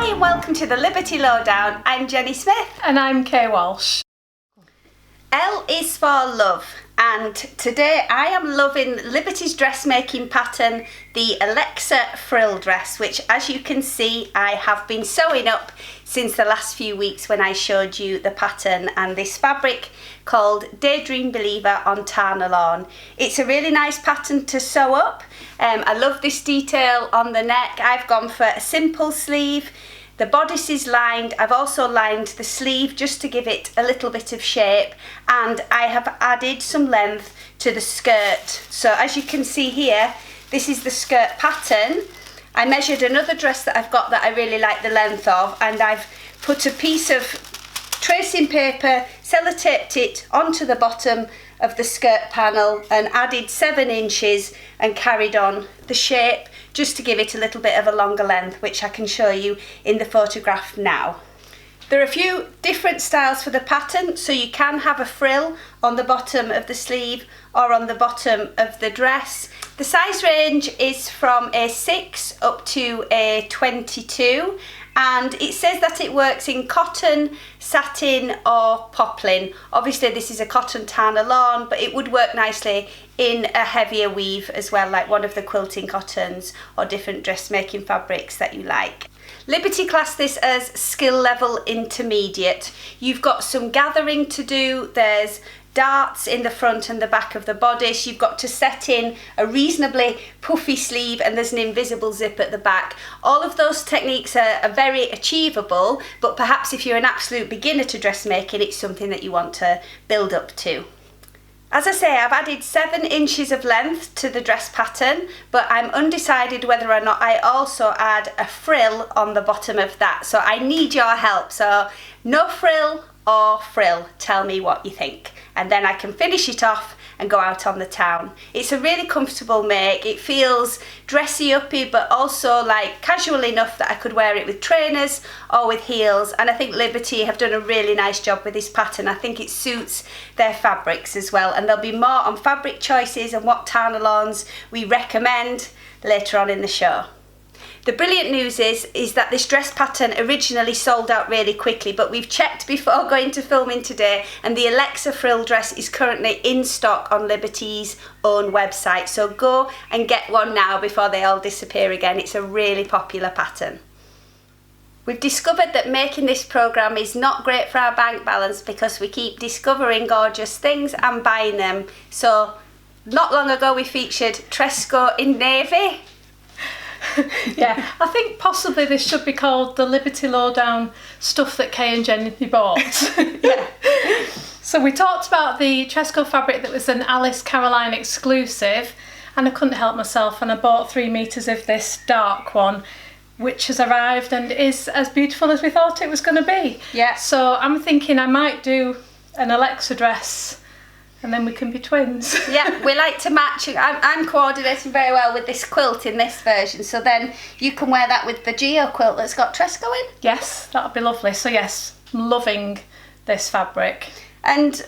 Hi and welcome to the Liberty Lowdown. I'm Jenni Smith. And I'm Kay Walsh. L is for love, and today I am loving Liberty's dressmaking pattern, the Alexa Frill Dress, which as you can see I have been sewing up since the last few weeks when I showed you the pattern and this fabric called Daydream Believer on Tana Lawn. It's a really nice pattern to sew up. I love this detail on the neck. I've gone for a simple sleeve. The bodice is lined. I've also lined the sleeve just to give it a little bit of shape, and I have added some length to the skirt. So as you can see here, this is the skirt pattern. I measured another dress that I've got that I really like the length of, and I've put a piece of tracing paper, sellotaped it onto the bottom of the skirt panel and added 7 inches and carried on the shape just to give it a little bit of a longer length, which I can show you in the photograph now. There are a few different styles for the pattern, so you can have a frill on the bottom of the sleeve or on the bottom of the dress. The size range is from a 6 up to a 22, and it says that it works in cotton, satin or poplin. Obviously this is a cotton Tana Lawn, but it would work nicely in a heavier weave as well, like one of the quilting cottons or different dressmaking fabrics that you like. Liberty class this as skill level intermediate. You've got some gathering to do. There's darts in the front and the back of the bodice. You've got to set in a reasonably puffy sleeve, and there's an invisible zip at the back. All of those techniques are very achievable, but perhaps if you're an absolute beginner to dressmaking, it's something that you want to build up to. As I say, I've added 7 inches of length to the dress pattern, but I'm undecided whether or not I also add a frill on the bottom of that. So I need your help. So no frill or frill, tell me what you think. And then I can finish it off and go out on the town. It's a really comfortable make. It feels dressy uppy, but also like casual enough that I could wear it with trainers or with heels. And I think Liberty have done a really nice job with this pattern. I think it suits their fabrics as well. And there'll be more on fabric choices and what Tana Lawns we recommend later on in the show. The brilliant news is that this dress pattern originally sold out really quickly, but we've checked before going to filming today, and the Alexa Frill Dress is currently in stock on Liberty's own website. So go and get one now before they all disappear again. It's a really popular pattern. We've discovered that making this programme is not great for our bank balance because we keep discovering gorgeous things and buying them. So not long ago we featured Tresco in navy. Yeah, I think possibly this should be called the Liberty Lowdown stuff that Kay and Jenni bought. Yeah. So we talked about the Tresco fabric that was an Alice Caroline exclusive, and I couldn't help myself and I bought 3 metres of this dark one, which has arrived and is as beautiful as we thought it was going to be. Yeah. So I'm thinking I might do an Alexa dress and then we can be twins. Yeah, we like to match. I'm coordinating very well with this quilt in this version, so then you can wear that with the Geo quilt that's got Tresco in. Yes, that would be lovely. So yes, I'm loving this fabric. And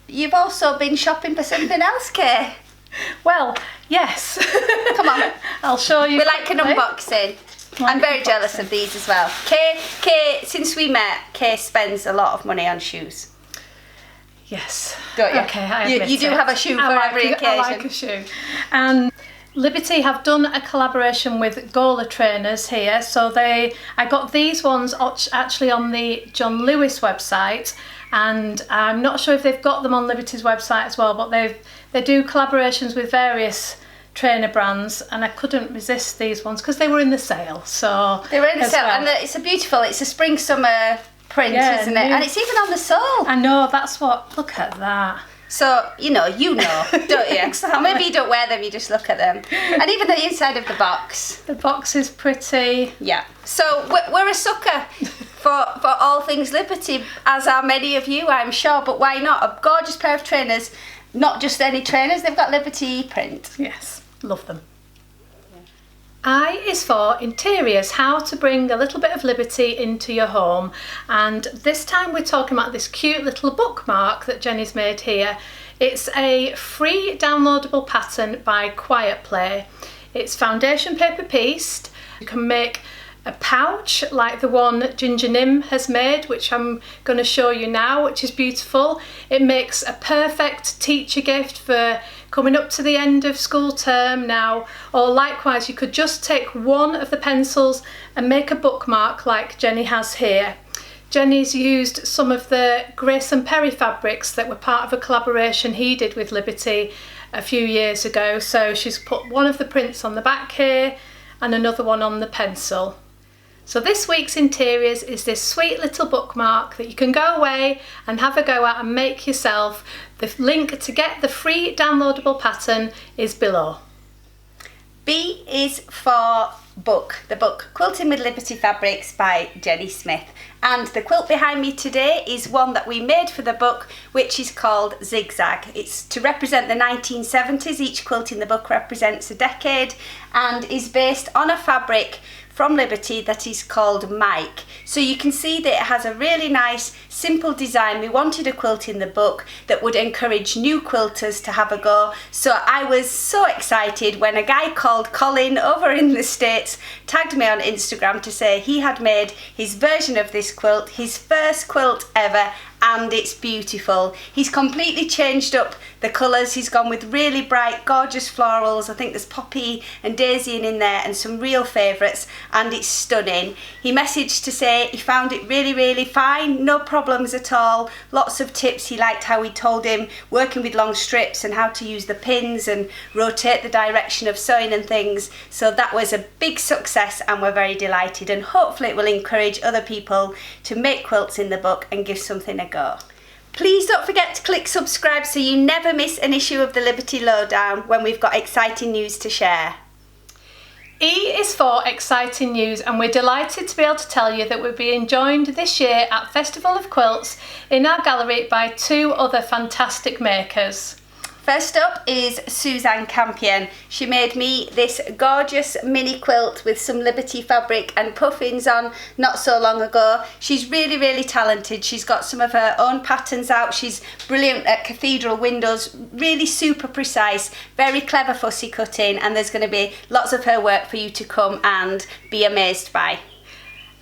you've also been shopping for something else, Kay. Well, yes. Come on. I'll show you. We like an unboxing. I'm very jealous of these as well. Kay, since we met, Kay spends a lot of money on shoes. Yes. Don't you? Okay, I admit you do it. have a shoe for every occasion. I like a shoe. And Liberty have done a collaboration with Gola trainers here. So I got these ones actually on the John Lewis website, and I'm not sure if they've got them on Liberty's website as well, but they do collaborations with various trainer brands, and I couldn't resist these ones because they were in the sale. So they were in the sale, well. and it's a spring summer print, isn't it? And it's even on the sole. I know, that's what, look at that. So, you know, don't you? Exactly. Or maybe you don't wear them, you just look at them. And even the inside of the box. The box is pretty. Yeah. So we're a sucker for all things Liberty, as are many of you, I'm sure. But why not? A gorgeous pair of trainers, not just any trainers, they've got Liberty print. Yes, love them. I is for interiors, how to bring a little bit of liberty into your home, and this time we're talking about this cute little bookmark that Jenni's made here. It's a free downloadable pattern by Quiet Play. It's foundation paper pieced. You can make a pouch like the one that Ginger Nim has made, which I'm going to show you now, which is beautiful. It makes a perfect teacher gift for coming up to the end of school term now, or likewise you could just take one of the pencils and make a bookmark like Jenni has here. Jenni's used some of the Grace and Perry fabrics that were part of a collaboration he did with Liberty a few years ago, so she's put one of the prints on the back here and another one on the pencil. So this week's interiors is this sweet little bookmark that you can go away and have a go at and make yourself. The link to get the free downloadable pattern is below. B is for book, the book Quilting with Liberty Fabrics by Jenni Smith. And the quilt behind me today is one that we made for the book, which is called Zigzag. It's to represent the 1970s. Each quilt in the book represents a decade and is based on a fabric from Liberty that is called Mike. So you can see that it has a really nice simple design. We wanted a quilt in the book that would encourage new quilters to have a go. So I was so excited when a guy called Colin over in the States tagged me on Instagram to say he had made his version of this quilt, his first quilt ever, and it's beautiful. He's completely changed up the colours. He's gone with really bright, gorgeous florals. I think there's poppy and daisy in there and some real favourites, and it's stunning. He messaged to say he found it really, really fine, no problems at all. Lots of tips. He liked how we told him working with long strips and how to use the pins and rotate the direction of sewing and things. So that was a big success and we're very delighted, and hopefully it will encourage other people to make quilts in the book and give something a go. Please don't forget to click subscribe so you never miss an issue of the Liberty Lowdown when we've got exciting news to share. E is for exciting news, and we're delighted to be able to tell you that we're being joined this year at Festival of Quilts in our gallery by two other fantastic makers. First up is Suzanne Campion. She made me this gorgeous mini quilt with some Liberty fabric and puffins on not so long ago. She's really, really talented. She's got some of her own patterns out. She's brilliant at cathedral windows, really super precise, very clever fussy cutting, and there's going to be lots of her work for you to come and be amazed by.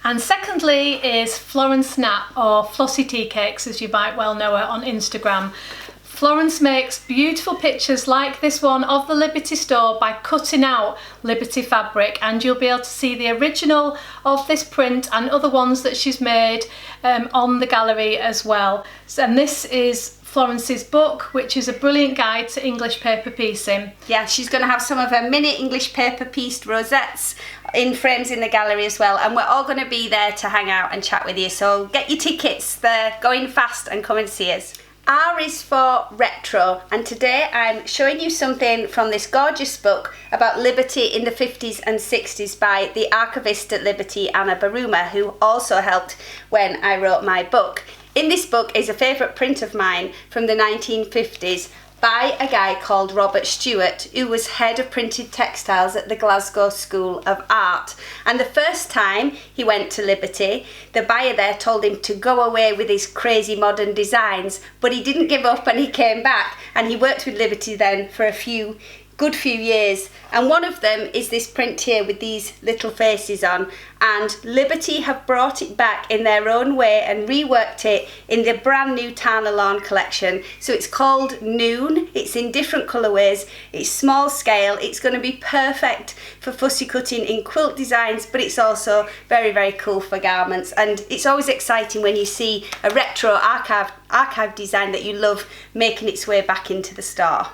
And secondly is Florence Knapp, or Flossie Tea Cakes as you might well know her on Instagram. Florence makes beautiful pictures like this one of the Liberty store by cutting out Liberty fabric, and you'll be able to see the original of this print and other ones that she's made on the gallery as well. And this is Florence's book, which is a brilliant guide to English paper piecing. Yeah, she's going to have some of her mini English paper pieced rosettes in frames in the gallery as well, and we're all going to be there to hang out and chat with you, so get your tickets, they're going fast, and come and see us. R is for retro, and today I'm showing you something from this gorgeous book about Liberty in the 50s and 60s by the archivist at Liberty, Anna Baruma, who also helped when I wrote my book. In this book is a favourite print of mine from the 1950s by a guy called Robert Stewart, who was head of printed textiles at the Glasgow School of Art. And the first time he went to Liberty, the buyer there told him to go away with his crazy modern designs, but he didn't give up and he came back, and he worked with Liberty then for a good few years, and one of them is this print here with these little faces on, and Liberty have brought it back in their own way and reworked it in the brand new Tana Lawn collection. So it's called Noon, it's in different colourways, it's small scale, it's going to be perfect for fussy cutting in quilt designs, but it's also very, very cool for garments, and it's always exciting when you see a retro archive design that you love making its way back into the store.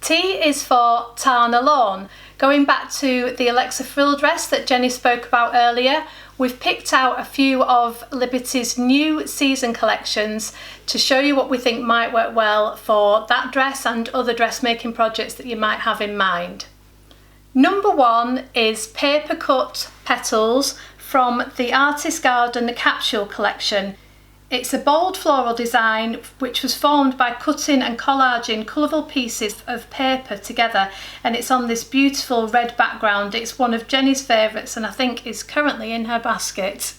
T is for Tana Lawn. Going back to the Alexa Frill Dress that Jenni spoke about earlier, we've picked out a few of Liberty's new season collections to show you what we think might work well for that dress and other dressmaking projects that you might have in mind. Number 1 is Paper Cut Petals from the Artist Garden Capsule collection. It's a bold floral design which was formed by cutting and collaging colourful pieces of paper together, and it's on this beautiful red background. It's one of Jenni's favourites and I think is currently in her basket.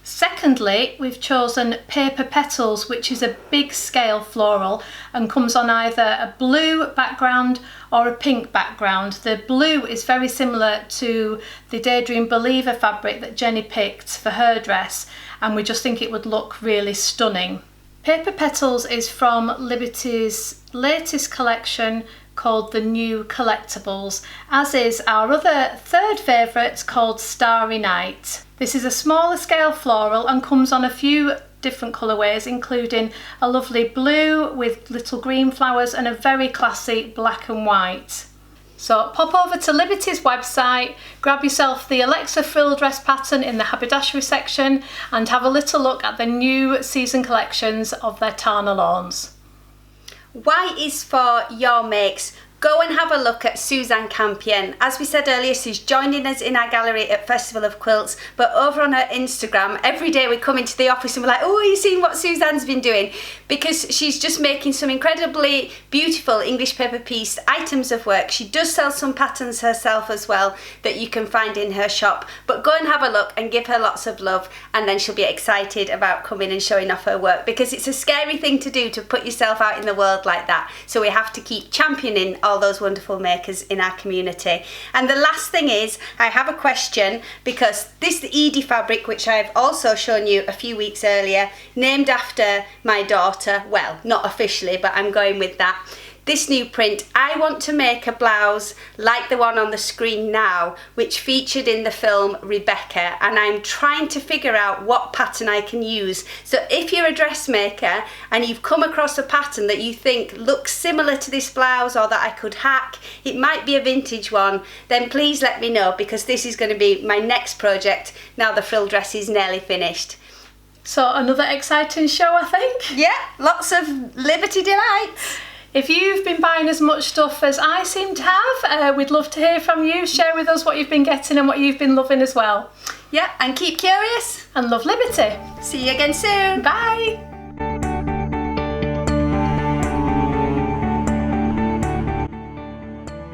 Secondly, we've chosen Paper Petals, which is a big scale floral and comes on either a blue background or a pink background. The blue is very similar to the Daydream Believer fabric that Jenni picked for her dress, and we just think it would look really stunning. Paper Petals is from Liberty's latest collection called the New Collectibles, as is our other third favourite called Starry Night. This is a smaller scale floral and comes on a few different colourways, including a lovely blue with little green flowers and a very classy black and white. So pop over to Liberty's website, grab yourself the Alexa Frill Dress pattern in the haberdashery section and have a little look at the new season collections of their Tana Lawns. Y is for your makes. Go and have a look at Suzanne Campion. As we said earlier, she's joining us in our gallery at Festival of Quilts, but over on her Instagram, every day we come into the office and we're like, oh, are you seeing what Suzanne's been doing? Because she's just making some incredibly beautiful English paper piece items of work. She does sell some patterns herself as well that you can find in her shop, but go and have a look and give her lots of love, and then she'll be excited about coming and showing off her work, because it's a scary thing to do, to put yourself out in the world like that. So we have to keep championing all those wonderful makers in our community. And the last thing is, I have a question, because this Edie fabric, which I've also shown you a few weeks earlier, named after my daughter, well, not officially, but I'm going with that. This new print, I want to make a blouse like the one on the screen now, which featured in the film Rebecca, and I'm trying to figure out what pattern I can use. So if you're a dressmaker and you've come across a pattern that you think looks similar to this blouse, or that I could hack, it might be a vintage one, then please let me know, because this is going to be my next project now the frill dress is nearly finished. So another exciting show, I think. Yeah, lots of Liberty delights. If you've been buying as much stuff as I seem to have, we'd love to hear from you. Share with us what you've been getting and what you've been loving as well. Yeah, and keep curious. And love Liberty. See you again soon. Bye.